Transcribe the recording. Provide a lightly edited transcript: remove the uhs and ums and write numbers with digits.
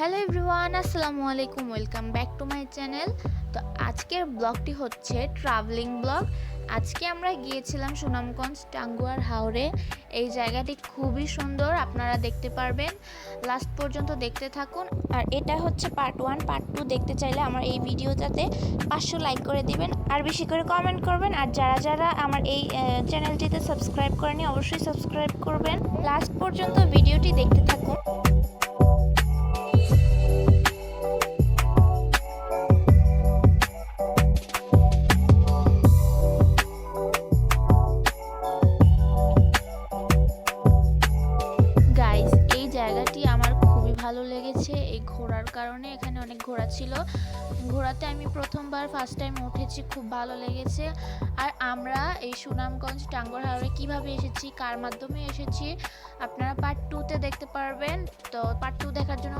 Hello everyone, আসসালামু আলাইকুম। Welcome back to my channel. তো আজকের ব্লগটি হচ্ছে ট্রাভেলিং ব্লগ। আজকে আমরা গিয়েছিলাম সুনামগঞ্জ টাঙ্গুয়ার হাওরে। এই জায়গাটি খুবই সুন্দর, আপনারা দেখতে পারবেন। লাস্ট পর্যন্ত দেখতে থাকুন। আর এটা হচ্ছে পার্ট 1। পার্ট 2 দেখতে চাইলে আমার এই ভিডিওটাতে 500 লাইক করে দিবেন আর বেশি করে কমেন্ট করবেন। আর যারা যারা আমার এই চ্যানেলটিতে সাবস্ক্রাইব করেনি অবশ্যই সাবস্ক্রাইব করবেন। লাস্ট পর্যন্ত ভিডিওটি দেখতে থাকুন। গাইস, এই জায়গাটি আমার খুবই ভালো লেগেছে এই ঘোরার কারণে। এখানে অনেক ঘোড়া ছিল, ঘোড়াতে আমি ফার্স্ট টাইম উঠেছি, খুব ভালো লেগেছে। আর আমরা এই সুনামগঞ্জ টাঙ্গুয়ার হাওরে কিভাবে এসেছি, কার মাধ্যমে এসেছি, আপনারা পার্ট 2তে দেখতে পারবেন। তো পার্ট 2 দেখার জন্য